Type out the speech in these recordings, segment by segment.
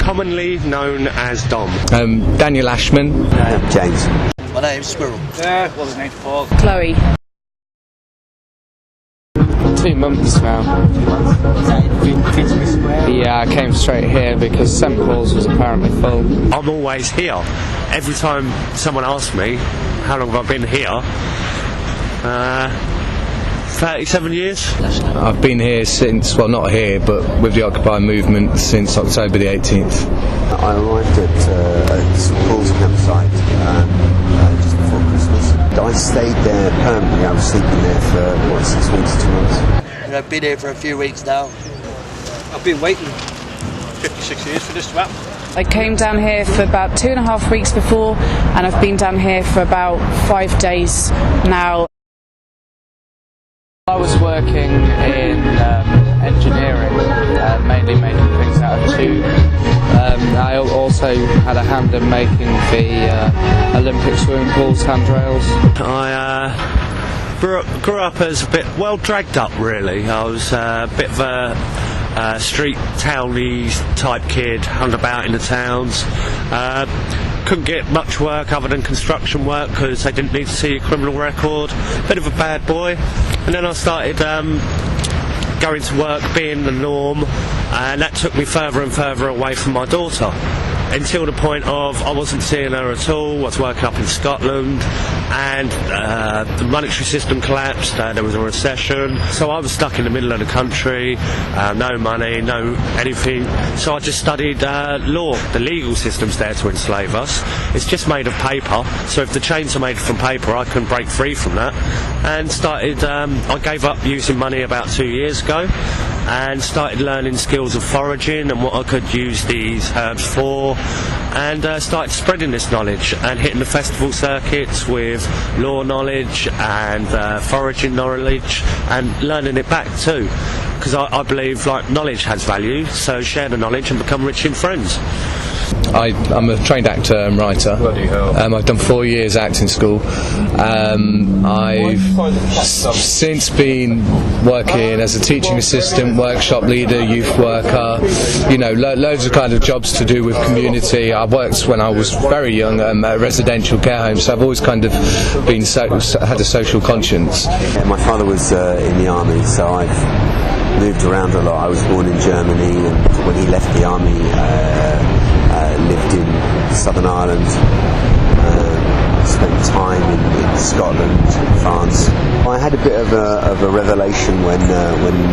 commonly known as Dom. Daniel Ashman. James. My name's Squirrel. Well, his name's Paul. Chloe. 2 months now. Finsbury Square. Yeah, I came straight here because St Paul's was apparently full. I'm always here. Every time someone asks me, how long have I been here? 37 years. I've been here since, well, not here, but with the Occupy movement since October the 18th. I arrived at St Paul's campsite just before Christmas. I stayed there permanently. I was sleeping there for 6 weeks, 2 months. And I've been here for a few weeks now. I've been waiting 56 years for this to happen. I came down here for about 2.5 weeks before, and I've been down here for about 5 days now. I was working in engineering, mainly making things out of tube. I also had a hand in making the Olympic swimming pools handrails. I grew up as a bit well dragged up, really. I was a bit of a street towny type kid, hung about in the towns. Couldn't get much work other than construction work because they didn't need to see a criminal record. Bit of a bad boy. And then I started going to work, being the norm, and that took me further and further away from my daughter, until the point of I wasn't seeing her at all. I was working up in Scotland, and the monetary system collapsed. There was a recession, so I was stuck in the middle of the country, no money, no anything. So I just studied law. The legal system's there to enslave us. It's just made of paper, so if the chains are made from paper, I can break free from that. And started. I gave up using money about 2 years ago, and started learning skills of foraging and what I could use these herbs for, and started spreading this knowledge and hitting the festival circuits with law knowledge and foraging knowledge, and learning it back too, because I believe like knowledge has value, so share the knowledge and become rich in friends. I'm a trained actor and writer. I've done 4 years acting school. I've since been working as a teaching assistant, workshop leader, youth worker, loads of kind of jobs to do with community. I worked when I was very young at a residential care home, so I've always kind of been had a social conscience. My father was in the army, so I've moved around a lot. I was born in Germany, and when he left the army, lived in Southern Ireland, spent time in Scotland, France. I had a bit of a revelation when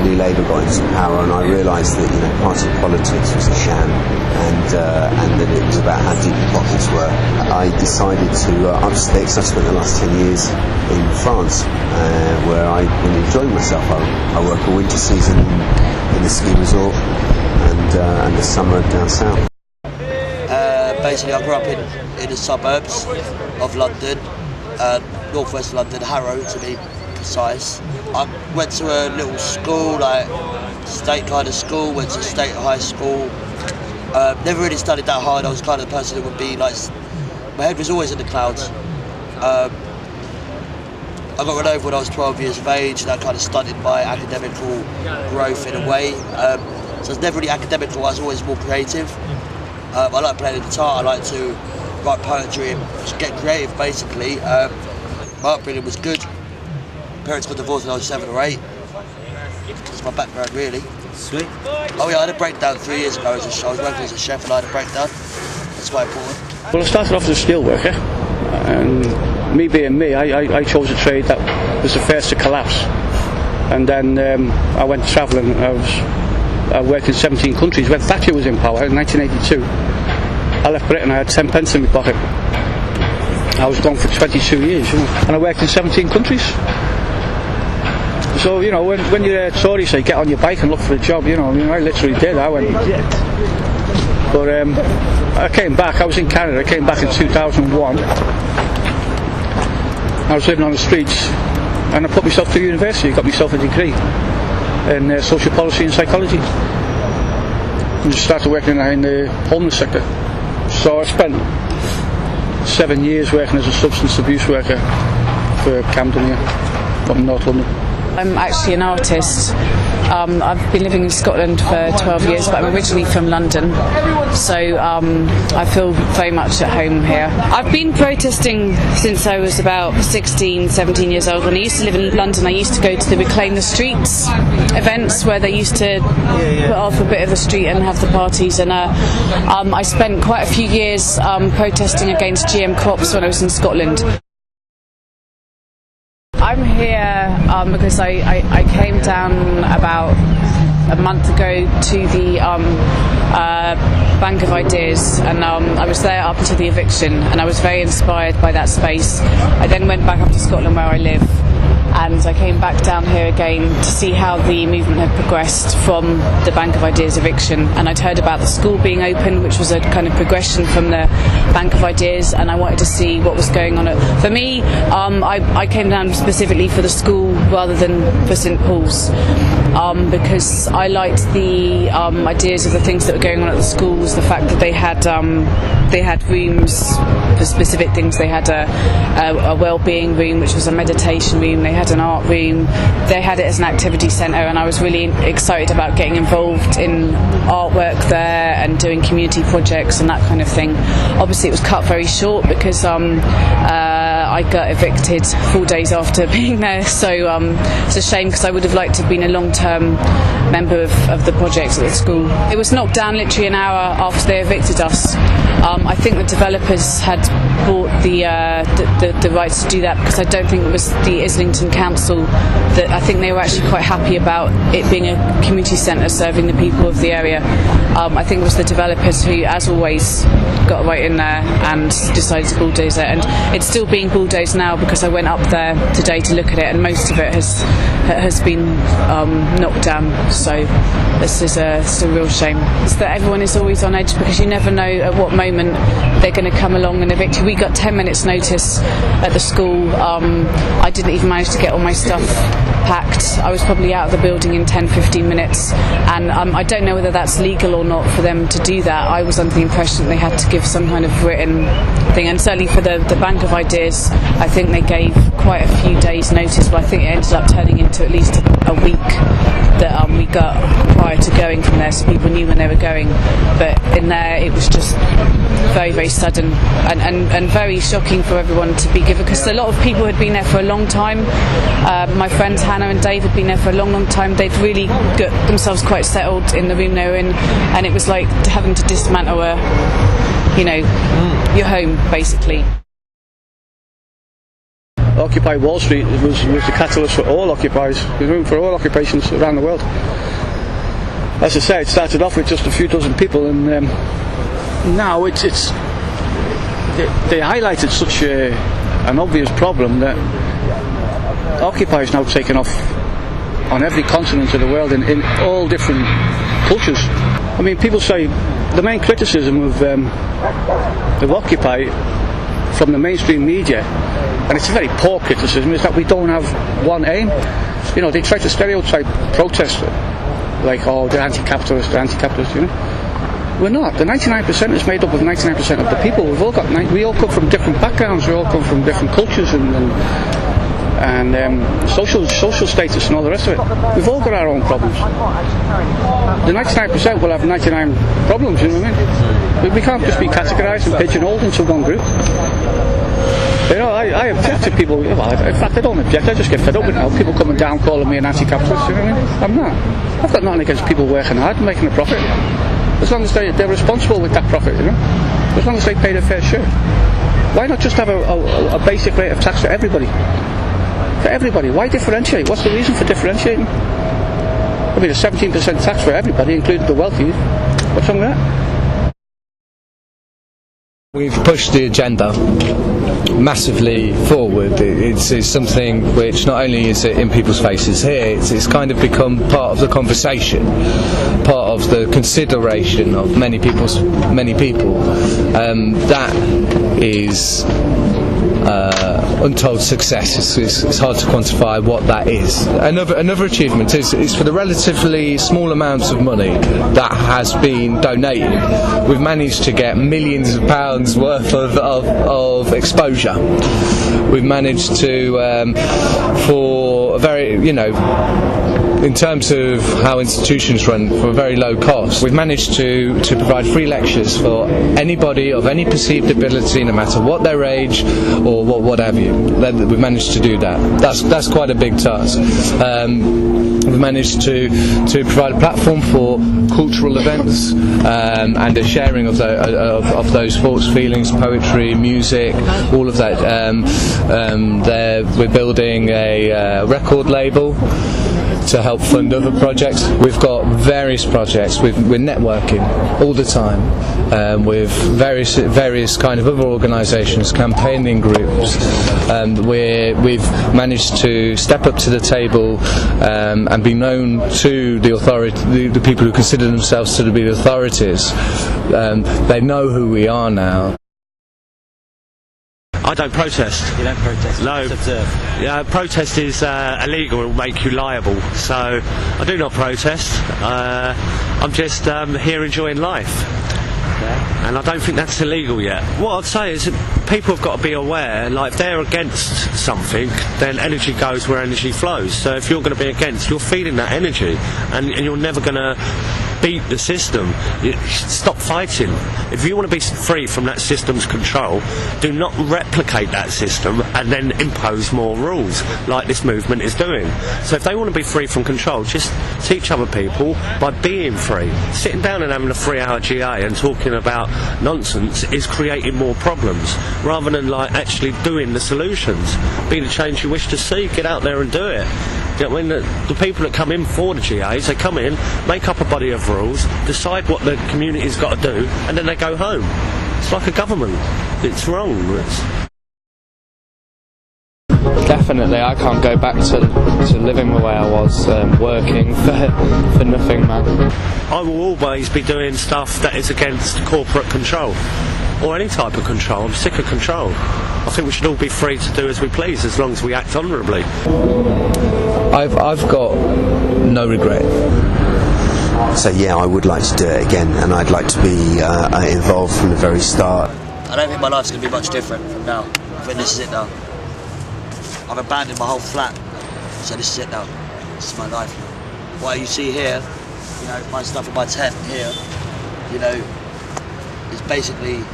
New Labour got into power, and I realised that party politics was a sham, and that it was about how deep the pockets were. I decided to up sticks. I spent the last 10 years in France, where I've been enjoying myself. I work a winter season in the ski resort, and the summer down south. Basically, I grew up in the suburbs of London, northwest London, Harrow to be precise. I went to a little school, like state kind of school, went to state high school. Never really studied that hard. I was kind of the person that would be like, my head was always in the clouds. I got run over when I was 12 years of age, and that kind of stunted my academical growth in a way. So I was never really academical, I was always more creative. I like playing the guitar, I like to write poetry and just get creative basically. My upbringing was good. Parents got divorced when I was 7 or 8. That's my background really. Sweet. Oh yeah, I had a breakdown 3 years ago. I was working as a chef and I had a breakdown. That's quite important. Well, I started off as a steel worker, and me being me, I chose a trade that was the first to collapse. And then I went travelling. I worked in 17 countries. When Thatcher was in power in 1982, I left Britain, I had 10 pence in my pocket. I was gone for 22 years, and I worked in 17 countries. So, when you're a Tory, say get on your bike and look for a job, I literally did. I went. But I came back, I was in Canada, I came back in 2001. I was living on the streets, and I put myself through university, got myself a degree in social policy and psychology, and just started working in the homeless sector. So I spent 7 years working as a substance abuse worker for Camden here, up in North London. I'm actually an artist, I've been living in Scotland for 12 years, but I'm originally from London, so I feel very much at home here. I've been protesting since I was about 16, 17 years old. When I used to live in London, I used to go to the Reclaim the Streets events where they used to put off a bit of the street and have the parties, and I spent quite a few years protesting against GM crops when I was in Scotland. I'm here because I came down about a month ago to the Bank of Ideas, and I was there up until the eviction, and I was very inspired by that space. I then went back up to Scotland where I live, and I came back down here again to see how the movement had progressed from the Bank of Ideas eviction. And I'd heard about the school being open, which was a kind of progression from the Bank of Ideas, and I wanted to see what was going on. For me, I came down specifically for the school rather than for St Paul's, because I liked the ideas of the things that were going on at the schools, the fact that they had rooms for specific things. They had a well-being room, which was a meditation room. They had an art room. They had it as an activity centre, and I was really excited about getting involved in artwork there and doing community projects and that kind of thing. Obviously, it was cut very short because I got evicted 4 days after being there, so it's a shame because I would have liked to have been a long-term member of the projects at the school. It was knocked down literally an hour after they evicted us. I think the developers had bought the rights to do that, because I don't think it was the Islington Council. That I think they were actually quite happy about it being a community centre serving the people of the area. I think it was the developers who, as always, got right in there and decided to bulldoze it, and it's still being bulldozed now because I went up there today to look at it, and most of it has been knocked down. So this is a real shame. It's that everyone is always on edge because you never know at what moment they're going to come along and evict you. We got 10 minutes notice at the school. I didn't even manage to get all my stuff packed. I was probably out of the building in 10-15 minutes, and I don't know whether that's legal or not for them to do that. I was under the impression that they had to give some kind of written thing, and certainly for the Bank of Ideas, I think they gave quite a few days notice, but I think it ended up turning into at least a week that we got prior to going from there, so people knew when they were going. But in there it was just very, very sudden and very shocking for everyone to be given, because a lot of people had been there for a long time. My friends Hannah and Dave had been there for a long, long time. They'd really got themselves quite settled in the room they were in, and it was like having to dismantle your home, basically. Occupy Wall Street was the catalyst for all occupiers, for all occupations around the world. As I say, it started off with just a few dozen people, and now they highlighted such an obvious problem that Occupy is now taken off on every continent of the world in all different cultures. I mean, people say the main criticism of Occupy from the mainstream media, and it's a very poor criticism, is that we don't have one aim. You know, they try to stereotype protest like, oh, they're anti-capitalist, you know. We're not. The 99% is made up of 99% of the people. We all come from different backgrounds, we all come from different cultures and social status and all the rest of it. We've all got our own problems. The 99% will have 99 problems, you know what I mean? We can't just be categorised and pigeonholed into one group. You know, I object to people. Well, in fact, I don't object. I just get fed up with it now. People coming down calling me an anti-capitalist. You know what I mean? I'm not. I've got nothing against people working hard and making a profit, as long as they're responsible with that profit. You know, as long as they pay their fair share. Why not just have a basic rate of tax for everybody? For everybody. Why differentiate? What's the reason for differentiating? I mean, a 17% tax for everybody, including the wealthy. What's wrong with that? We've pushed the agenda massively forward. It's something which not only is it in people's faces here, it's kind of become part of the conversation, part of the consideration of many people. That is untold success. It's hard to quantify what that is. Another achievement is for the relatively small amounts of money that has been donated, we've managed to get millions of pounds worth of exposure. We've managed to, for a very, in terms of how institutions run for a very low cost, we've managed to provide free lectures for anybody of any perceived ability, no matter what their age or what have you. We've managed to do that. That's quite a big task. We've managed to provide a platform for cultural events and a sharing of those thoughts, feelings, poetry, music, all of that. We're building a record label to help fund other projects. We've got various projects. We're networking all the time with various kind of other organisations, campaigning groups. We've managed to step up to the table and be known to the authority, the people who consider themselves to be the authorities. They know who we are now. I don't protest. You don't protest? No. Just observe? Yeah, protest is illegal. It will make you liable. So I do not protest. I'm just here enjoying life. Okay. And I don't think that's illegal yet. What I'd say is that people have got to be aware, like if they're against something, then energy goes where energy flows. So if you're going to be against, you're feeding that energy, and you're never going to beat the system. Stop fighting. If you want to be free from that system's control, do not replicate that system and then impose more rules like this movement is doing. So if they want to be free from control, just teach other people by being free. Sitting down and having a 3-hour GA and talking about nonsense is creating more problems rather than like actually doing the solutions. Be the change you wish to see. Get out there and do it. You know, when the people that come in for the GAs, they come in, make up a body of rules, decide what the community's got to do, and then they go home. It's like a government. It's wrong. Definitely, I can't go back to living the way I was, working for nothing, man. I will always be doing stuff that is against corporate control, or any type of control. I'm sick of control. I think we should all be free to do as we please, as long as we act honourably. I've got no regret. So yeah, I would like to do it again, and I'd like to be involved from the very start. I don't think my life's going to be much different from now. I think this is it now. I've abandoned my whole flat, so this is it now. This is my life. What you see here, you know, my stuff in my tent here, you know, is basically,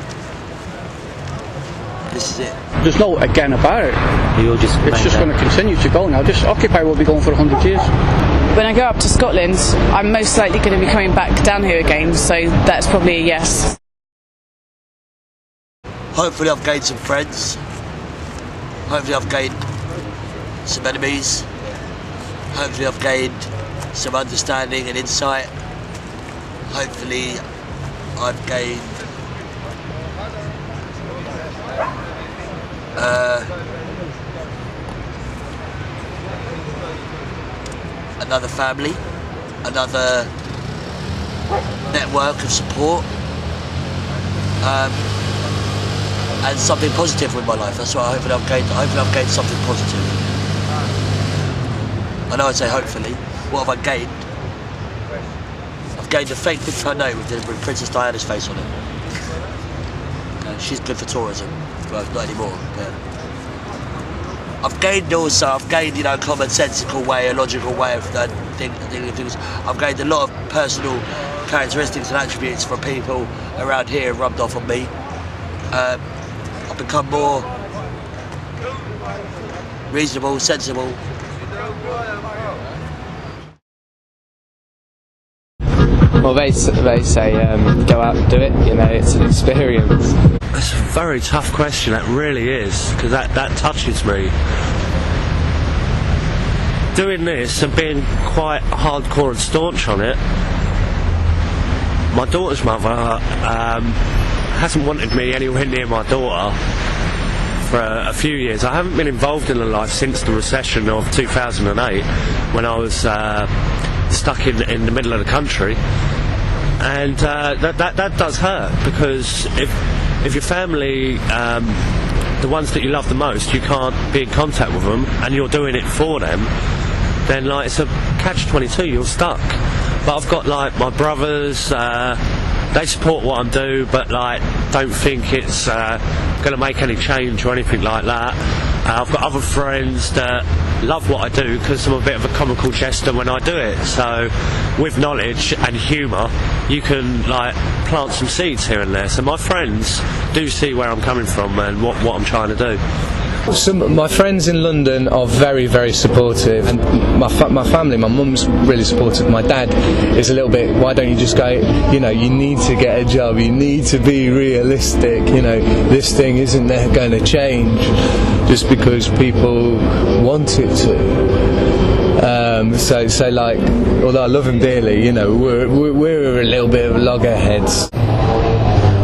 this is it. There's no again about it. It's just going to continue to go now. This occupier will be going for 100 years. When I go up to Scotland, I'm most likely going to be coming back down here again, so that's probably a yes. Hopefully I've gained some friends. Hopefully I've gained some enemies. Hopefully I've gained some understanding and insight. Hopefully I've gained another family, another network of support, and something positive with my life. That's what hopefully I've gained something positive. I know I say hopefully. What have I gained? I've gained a fake picture I know with Princess Diana's face on it. She's good for tourism. Well, not anymore, but I've gained, you know, a commonsensical way, a logical way of thinking of things. I've gained a lot of personal characteristics and attributes from people around here rubbed off on me. I've become more reasonable, sensible. Well, they say go out and do it. You know, it's an experience. That's a very tough question. That really is, because that touches me. Doing this and being quite hardcore and staunch on it. My daughter's mother hasn't wanted me anywhere near my daughter for a few years. I haven't been involved in her life since the recession of 2008, when I was stuck in the middle of the country, and that does hurt, because if your family, the ones that you love the most, you can't be in contact with them, and you're doing it for them, then like it's a catch-22. You're stuck. But I've got like my brothers. They support what I'm doing, but like don't think it's going to make any change or anything like that. I've got other friends that love what I do because I'm a bit of a comical jester when I do it. So with knowledge and humour, you can like plant some seeds here and there. So my friends do see where I'm coming from and what I'm trying to do. My friends in London are very, very supportive, and my family, my mum's really supportive. My dad is a little bit, why don't you just go, you know, you need to get a job, you need to be realistic, you know, this thing isn't going to change just because people want it to. So like, although I love him dearly, you know, we're a little bit of loggerheads.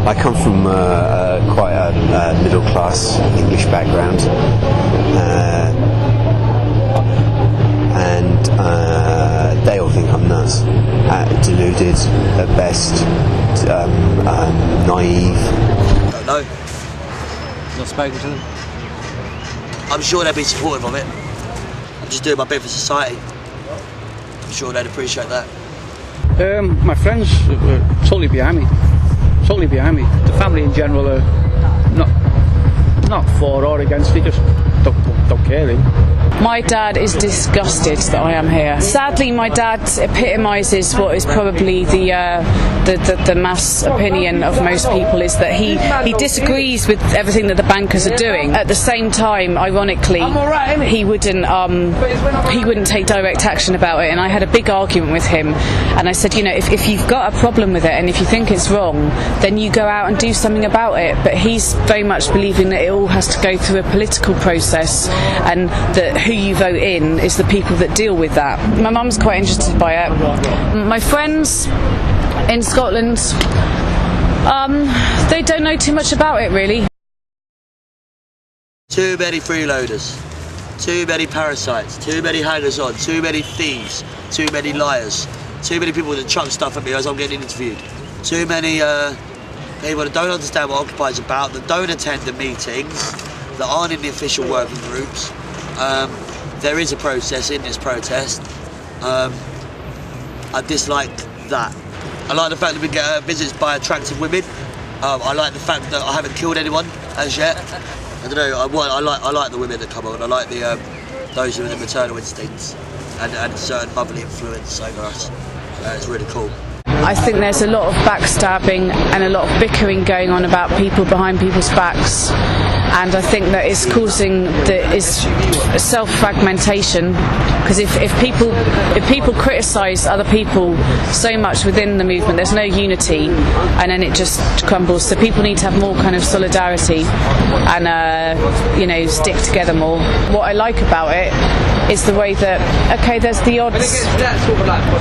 I come from quite a middle-class English background, and they all think I'm nuts, deluded at best, naive. Don't know. Not spoken to them? I'm sure they'd be supportive of it. I'm just doing my bit for society. I'm sure they'd appreciate that. My friends were totally behind me. Totally behind me. The family in general are not for or against me, just don't care really. My dad is disgusted that I am here. Sadly, my dad epitomises what is probably the mass opinion of most people, is that he disagrees with everything that the bankers are doing. At the same time, ironically, he wouldn't take direct action about it. And I had a big argument with him, and I said, you know, if you've got a problem with it and if you think it's wrong, then you go out and do something about it. But he's very much believing that it all has to go through a political process, and that who you vote in is the people that deal with that. My mum's quite interested by it. My friends in Scotland, they don't know too much about it really. Too many freeloaders, too many parasites, too many hangers-on, too many thieves, too many liars, too many people that chuck stuff at me as I'm getting interviewed, too many people that don't understand what occupiers are about, that don't attend the meetings, that aren't in the official working groups. There is a process in this protest. I dislike that. I like the fact that we get visits by attractive women. I like the fact that I haven't killed anyone as yet. I don't know. I like the women that come on. I like those with the maternal instincts and certain motherly influence over us. It's really cool. I think there's a lot of backstabbing and a lot of bickering going on about people behind people's backs, and I think that it's causing self-fragmentation, because if people criticise other people so much within the movement, there's no unity, and then it just crumbles. So people need to have more kind of solidarity and you know, stick together more. What I like about it is the way that, okay, there's the odds,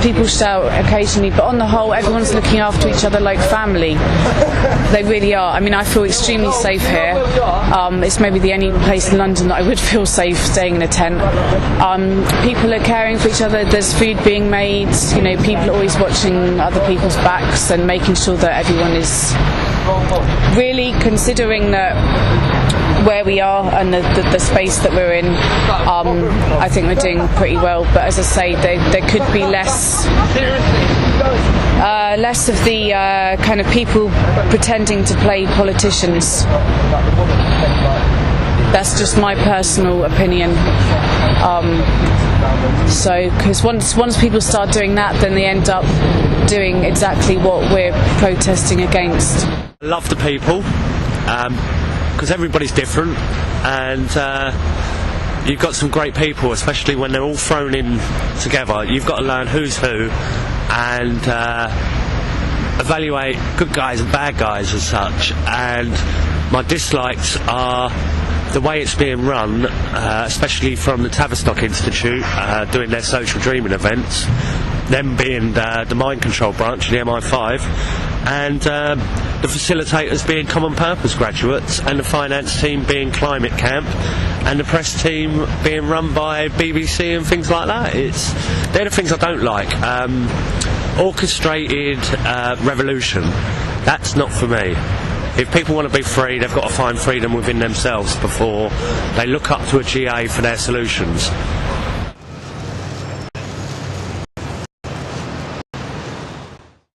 people shout occasionally, but on the whole everyone's looking after each other like family. They really are. I mean, I feel extremely safe here. It's maybe the only place in London that I would feel safe staying in a tent. People are caring for each other, there's food being made, you know, people are always watching other people's backs and making sure that everyone is really considering that where we are and the space that we're in. I think we're doing pretty well, but as I say, there could be less of the kind of people pretending to play politicians. That's just my personal opinion. So, because once people start doing that, then they end up doing exactly what we're protesting against. I love the people, because everybody's different, and you've got some great people, especially when they're all thrown in together. You've got to learn who's who and evaluate good guys and bad guys as such. And my dislikes are the way it's being run, especially from the Tavistock Institute doing their social dreaming events, them being the mind control branch of the MI5, and the facilitators being common purpose graduates, and the finance team being climate camp, and the press team being run by BBC and things like that. They're the things I don't like. Orchestrated revolution, that's not for me. If people want to be free, they've got to find freedom within themselves before they look up to a GA for their solutions.